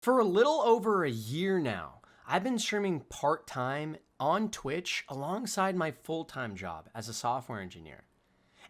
For a little over a year now, I've been streaming part-time on Twitch alongside my full-time job as a software engineer.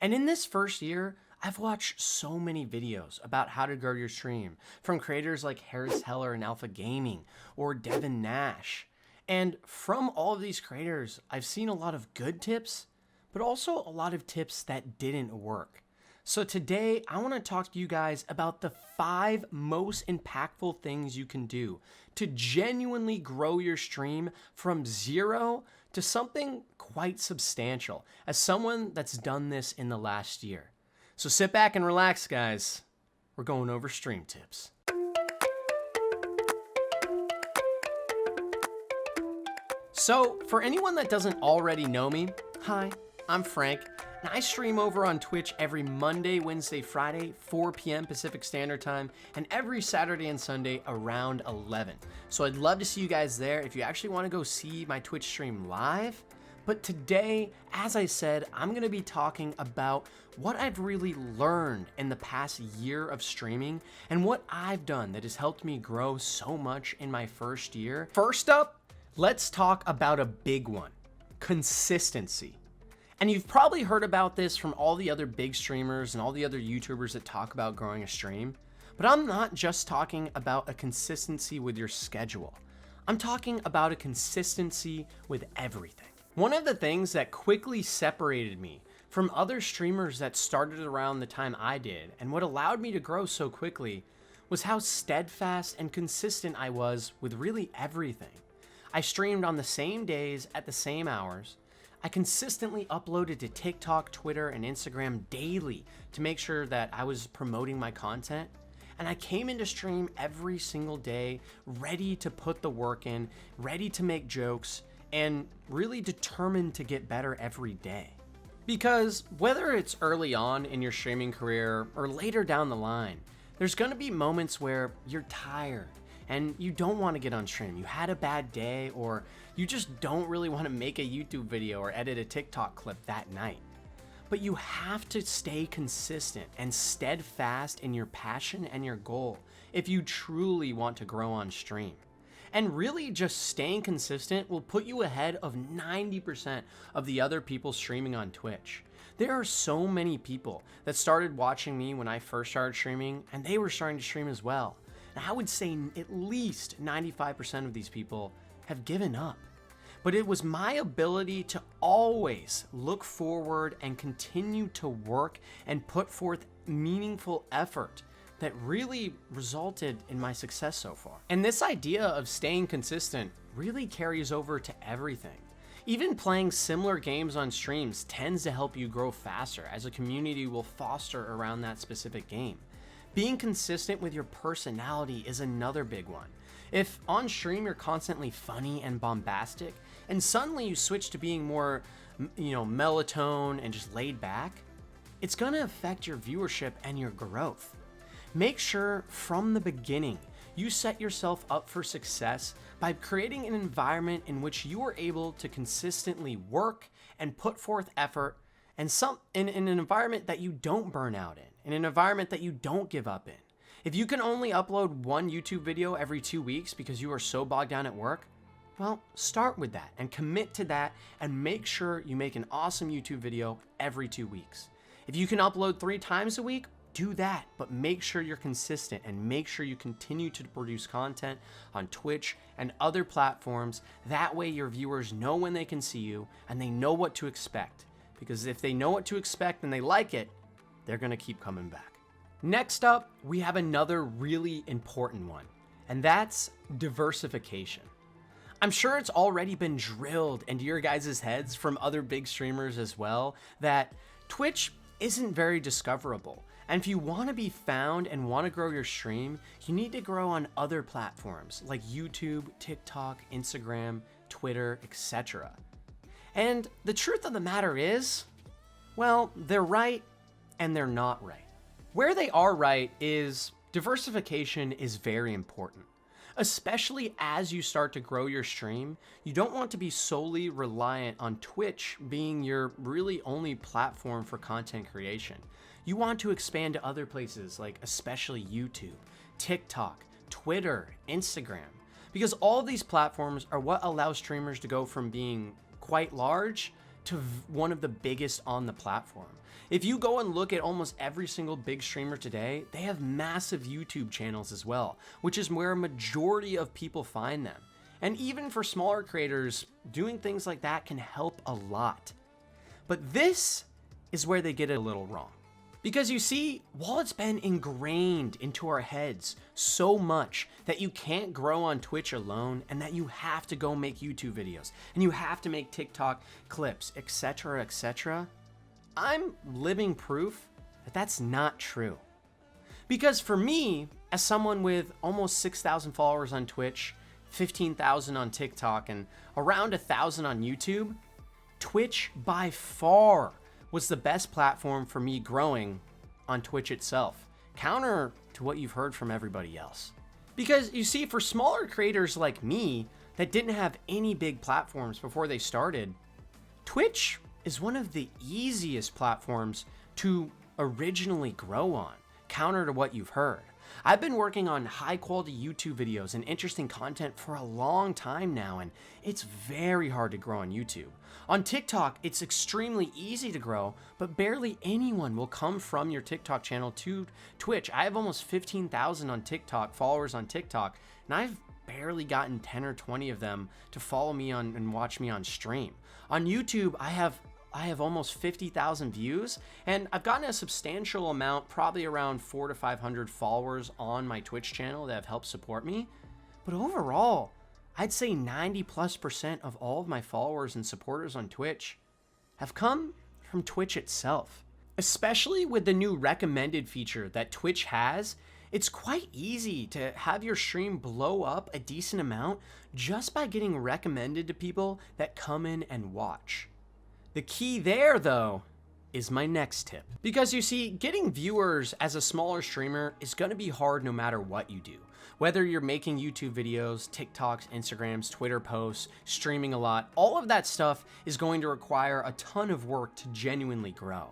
And in this first year, I've watched so many videos about how to grow your stream from creators like Harris Heller and Alpha Gaming or Devin Nash. And from all of these creators, I've seen a lot of good tips, but also a lot of tips that didn't work. So today, I want to talk to you guys about the 5 most impactful things you can do to genuinely grow your stream from 0 to something quite substantial as someone that's done this in the last year. So sit back and relax, guys. We're going over stream tips. So for anyone that doesn't already know me, hi, I'm Frank. And I stream over on Twitch every Monday, Wednesday, Friday, 4 p.m. Pacific Standard Time, and every Saturday and Sunday around 11. So I'd love to see you guys there if you actually want to go see my Twitch stream live. But today, as I said, I'm going to be talking about what I've really learned in the past year of streaming and what I've done that has helped me grow so much in my first year. First up, let's talk about a big one: consistency. And you've probably heard about this from all the other big streamers and all the other YouTubers that talk about growing a stream. But I'm not just talking about a consistency with your schedule. I'm talking about a consistency with everything. One of the things that quickly separated me from other streamers that started around the time I did, and what allowed me to grow so quickly, was how steadfast and consistent I was with really everything. I streamed on the same days at the same hours. I consistently uploaded to TikTok, Twitter, and Instagram daily to make sure that I was promoting my content. And I came into stream every single day, ready to put the work in, ready to make jokes, and really determined to get better every day. Because whether it's early on in your streaming career or later down the line, there's gonna be moments where you're tired and you don't want to get on stream. You had a bad day, or you just don't really want to make a YouTube video or edit a TikTok clip that night. But you have to stay consistent and steadfast in your passion and your goal if you truly want to grow on stream. And really just staying consistent will put you ahead of 90% of the other people streaming on Twitch. There are so many people that started watching me when I first started streaming, and they were starting to stream as well. And I would say at least 95% of these people have given up. But it was my ability to always look forward and continue to work and put forth meaningful effort that really resulted in my success so far. And this idea of staying consistent really carries over to everything. Even playing similar games on streams tends to help you grow faster, as a community will foster around that specific game. Being consistent with your personality is another big one. If on stream you're constantly funny and bombastic, and suddenly you switch to being more, mellow-tone and just laid back, it's gonna affect your viewership and your growth. Make sure from the beginning you set yourself up for success by creating an environment in which you are able to consistently work and put forth effort, and in an environment that you don't burn out in an environment that you don't give up in. If you can only upload one YouTube video every 2 weeks because you are so bogged down at work, well, start with that and commit to that, and make sure you make an awesome YouTube video every 2 weeks. If you can upload 3 times a week, do that, but make sure you're consistent and make sure you continue to produce content on Twitch and other platforms. That way your viewers know when they can see you and they know what to expect. Because if they know what to expect and they like it, they're gonna keep coming back. Next up, we have another really important one, and that's diversification. I'm sure it's already been drilled into your guys' heads from other big streamers as well that Twitch isn't very discoverable. And if you want to be found and want to grow your stream, you need to grow on other platforms like YouTube, TikTok, Instagram, Twitter, etc. And the truth of the matter is, well, they're right and they're not right. Where they are right is diversification is very important. Especially as you start to grow your stream, you don't want to be solely reliant on Twitch being your really only platform for content creation. You want to expand to other places like especially YouTube, TikTok, Twitter, Instagram, because all of these platforms are what allow streamers to go from being quite large to one of the biggest on the platform. If you go and look at almost every single big streamer today, they have massive YouTube channels as well, which is where a majority of people find them. And even for smaller creators, doing things like that can help a lot. But this is where they get it a little wrong. Because you see, while it's been ingrained into our heads so much that you can't grow on Twitch alone and that you have to go make YouTube videos and you have to make TikTok clips, etc., etc., I'm living proof that that's not true. Because for me, as someone with almost 6,000 followers on Twitch, 15,000 on TikTok, and around 1,000 on YouTube, Twitch by far was the best platform for me growing on Twitch itself, counter to what you've heard from everybody else. Because you see, for smaller creators like me that didn't have any big platforms before they started, Twitch is one of the easiest platforms to originally grow on, counter to what you've heard. I've been working on high quality YouTube videos and interesting content for a long time now, and it's very hard to grow on YouTube. On TikTok, it's extremely easy to grow, but barely anyone will come from your TikTok channel to Twitch. I have almost 15,000 on TikTok, followers on TikTok, and I've barely gotten 10 or 20 of them to follow me on and watch me on stream. On YouTube, I have almost 50,000 views, and I've gotten a substantial amount, probably around 400 to 500 followers on my Twitch channel that have helped support me. But overall, I'd say 90+% of all of my followers and supporters on Twitch have come from Twitch itself. Especially with the new recommended feature that Twitch has, it's quite easy to have your stream blow up a decent amount just by getting recommended to people that come in and watch. The key there, though, is my next tip. Because you see, getting viewers as a smaller streamer is going to be hard no matter what you do. Whether you're making YouTube videos, TikToks, Instagrams, Twitter posts, streaming a lot, all of that stuff is going to require a ton of work to genuinely grow.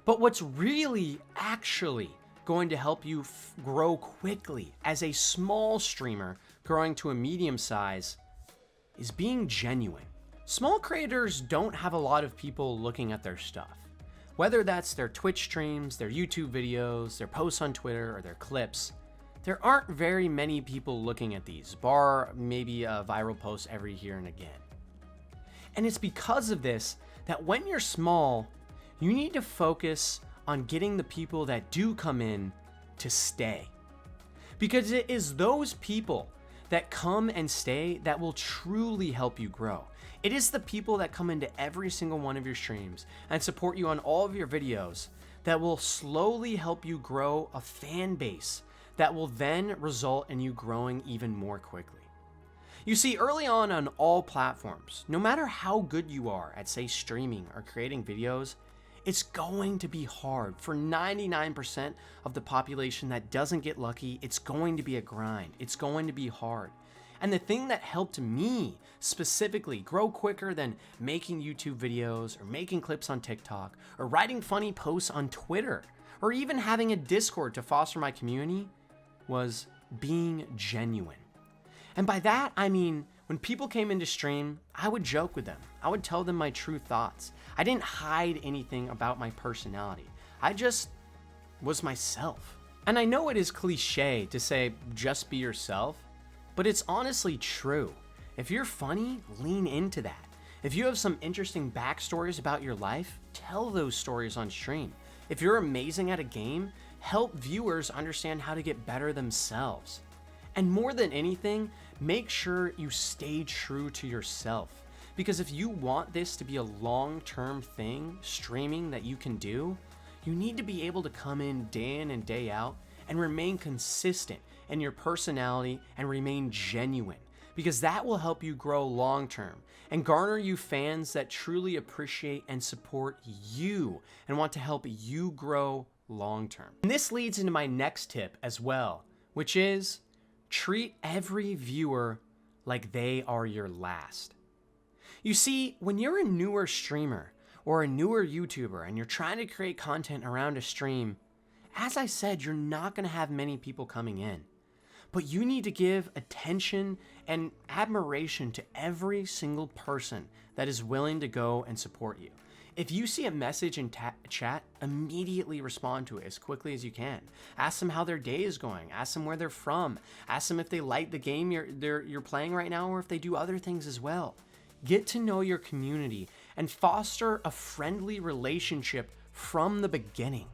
But what's really actually going to help you grow quickly as a small streamer growing to a medium size is being genuine. Small creators don't have a lot of people looking at their stuff. Whether that's their Twitch streams, their YouTube videos, their posts on Twitter, or their clips, there aren't very many people looking at these, bar maybe a viral post every here and again. And it's because of this that when you're small, you need to focus on getting the people that do come in to stay. Because it is those people that come and stay that will truly help you grow. It is the people that come into every single one of your streams and support you on all of your videos that will slowly help you grow a fan base that will then result in you growing even more quickly. You see, early on all platforms, no matter how good you are at, say, streaming or creating videos, it's going to be hard. For 99% of the population that doesn't get lucky, it's going to be a grind. It's going to be hard. And the thing that helped me specifically grow quicker than making YouTube videos or making clips on TikTok or writing funny posts on Twitter or even having a Discord to foster my community was being genuine. And by that, I mean, when people came into stream, I would joke with them. I would tell them my true thoughts. I didn't hide anything about my personality. I just was myself. And I know it is cliche to say, just be yourself, but it's honestly true. If you're funny, lean into that. If you have some interesting backstories about your life, tell those stories on stream. If you're amazing at a game, help viewers understand how to get better themselves. And more than anything, make sure you stay true to yourself. Because if you want this to be a long-term thing, streaming that you can do, you need to be able to come in and day out and remain consistent in your personality and remain genuine. Because that will help you grow long-term and garner you fans that truly appreciate and support you and want to help you grow long-term. And this leads into my next tip as well, which is treat every viewer like they are your last. You see, when you're a newer streamer or a newer YouTuber and you're trying to create content around a stream, as I said, you're not going to have many people coming in. But you need to give attention and admiration to every single person that is willing to go and support you. If you see a message in chat, immediately respond to it as quickly as you can. Ask them how their day is going. Ask them where they're from. Ask them if they like the game you're playing right now, or if they do other things as well. Get to know your community and foster a friendly relationship from the beginning.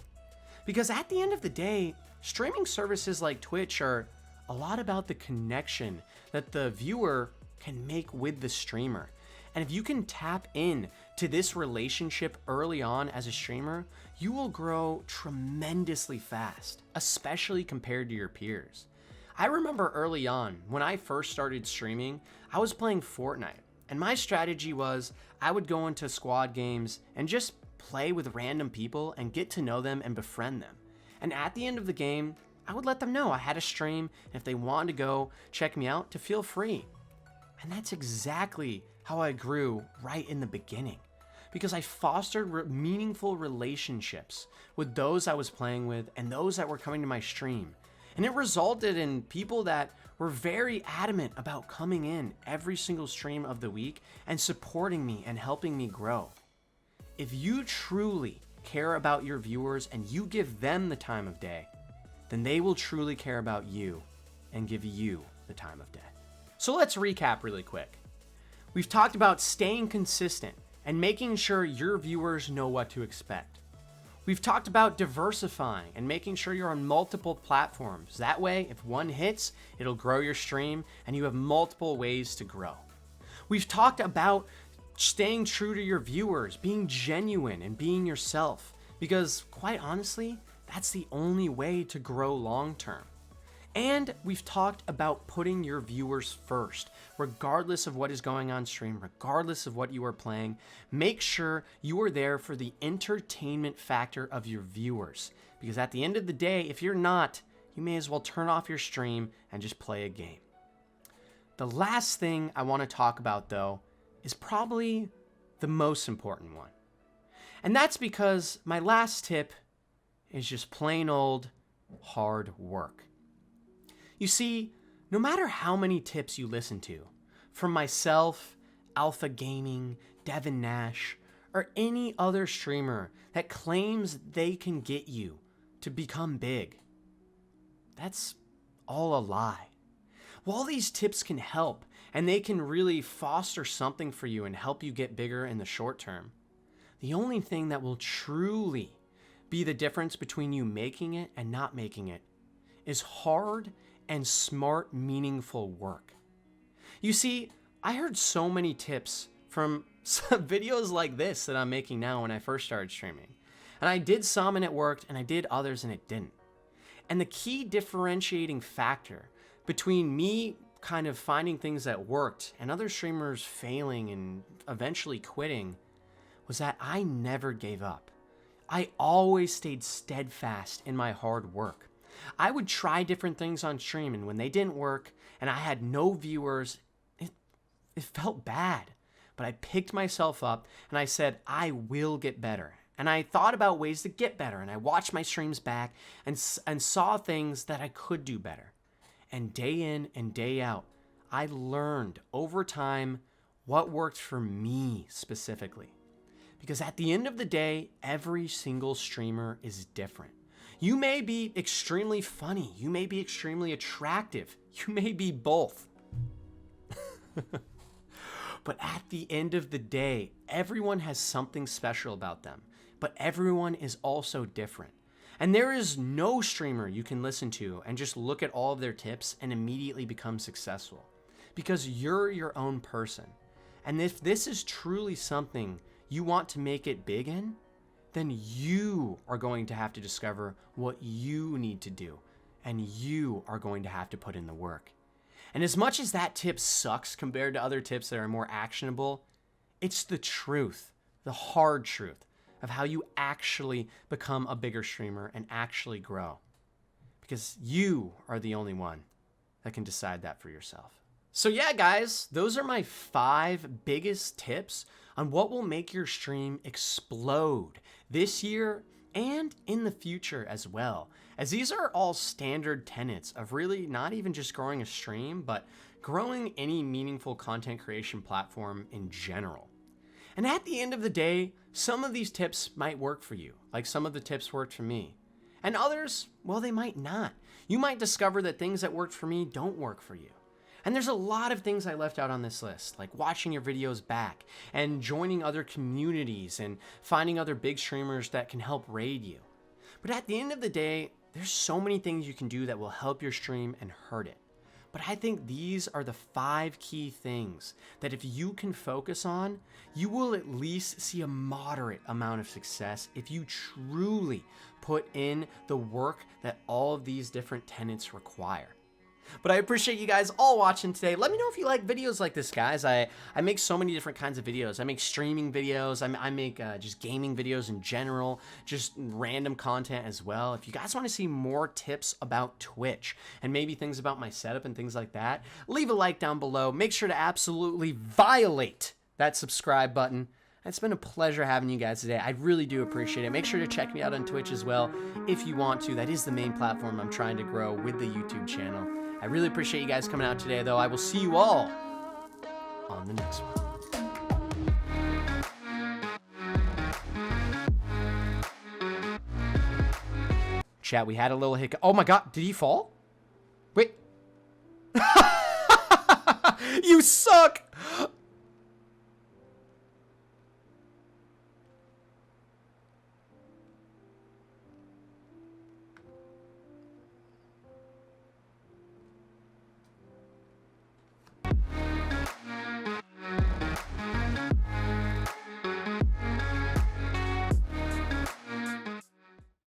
Because at the end of the day, streaming services like Twitch are a lot about the connection that the viewer can make with the streamer. And if you can tap in to this relationship early on as a streamer, you will grow tremendously fast, especially compared to your peers. I remember early on, when I first started streaming, I was playing Fortnite, and my strategy was I would go into squad games and just play with random people and get to know them and befriend them. And at the end of the game, I would let them know I had a stream, and if they wanted to go check me out, to feel free. And that's exactly how I grew right in the beginning, because I fostered meaningful relationships with those I was playing with and those that were coming to my stream. And it resulted in people that were very adamant about coming in every single stream of the week and supporting me and helping me grow. If you truly care about your viewers and you give them the time of day, then they will truly care about you and give you the time of day. So let's recap really quick. We've talked about staying consistent and making sure your viewers know what to expect. We've talked about diversifying and making sure you're on multiple platforms. That way, if one hits, it'll grow your stream and you have multiple ways to grow. We've talked about staying true to your viewers, being genuine and being yourself, because quite honestly, that's the only way to grow long term. And we've talked about putting your viewers first, regardless of what is going on stream, regardless of what you are playing. Make sure you are there for the entertainment factor of your viewers, because at the end of the day, if you're not, you may as well turn off your stream and just play a game. The last thing I want to talk about, though, is probably the most important one. And that's because my last tip is just plain old hard work. You see, no matter how many tips you listen to, from myself, Alpha Gaming, Devin Nash, or any other streamer that claims they can get you to become big, that's all a lie. While these tips can help, and they can really foster something for you and help you get bigger in the short term, the only thing that will truly be the difference between you making it and not making it is hard and smart, meaningful work. You see, I heard so many tips from some videos like this that I'm making now when I first started streaming. And I did some and it worked, and I did others and it didn't. And the key differentiating factor between me kind of finding things that worked and other streamers failing and eventually quitting was that I never gave up. I always stayed steadfast in my hard work. I would try different things on stream, and when they didn't work and I had no viewers, it felt bad. But I picked myself up and I said, I will get better. And I thought about ways to get better, and I watched my streams back and saw things that I could do better. And day in and day out, I learned over time what worked for me specifically. Because at the end of the day, every single streamer is different. You may be extremely funny. You may be extremely attractive. You may be both. But at the end of the day, everyone has something special about them. But everyone is also different. And there is no streamer you can listen to and just look at all of their tips and immediately become successful. Because you're your own person. And if this is truly something you want to make it big in, then you are going to have to discover what you need to do, and you are going to have to put in the work. And as much as that tip sucks compared to other tips that are more actionable, it's the truth, the hard truth of how you actually become a bigger streamer and actually grow. Because you are the only one that can decide that for yourself. So yeah, guys, those are my 5 biggest tips on what will make your stream explode this year and in the future as well, as these are all standard tenets of really not even just growing a stream, but growing any meaningful content creation platform in general. And at the end of the day, some of these tips might work for you, like some of the tips worked for me. And others, well, they might not. You might discover that things that worked for me don't work for you. And there's a lot of things I left out on this list, like watching your videos back and joining other communities and finding other big streamers that can help raid you. But at the end of the day, there's so many things you can do that will help your stream and hurt it. But I think these are the 5 key things that if you can focus on, you will at least see a moderate amount of success if you truly put in the work that all of these different tenets require. But I appreciate you guys all watching today. Let me know if you like videos like this, guys. I make so many different kinds of videos. I make streaming videos. I make just gaming videos in general, just random content as well. If you guys want to see more tips about Twitch and maybe things about my setup and things like that, leave a like down below. Make sure to absolutely violate that subscribe button. It's been a pleasure having you guys today. I really do appreciate it. Make sure to check me out on Twitch as well if you want to. That is the main platform I'm trying to grow with the YouTube channel. I really appreciate you guys coming out today, though. I will see you all on the next one. Chat, we had a little hiccup. Oh my god, did he fall? Wait. You suck!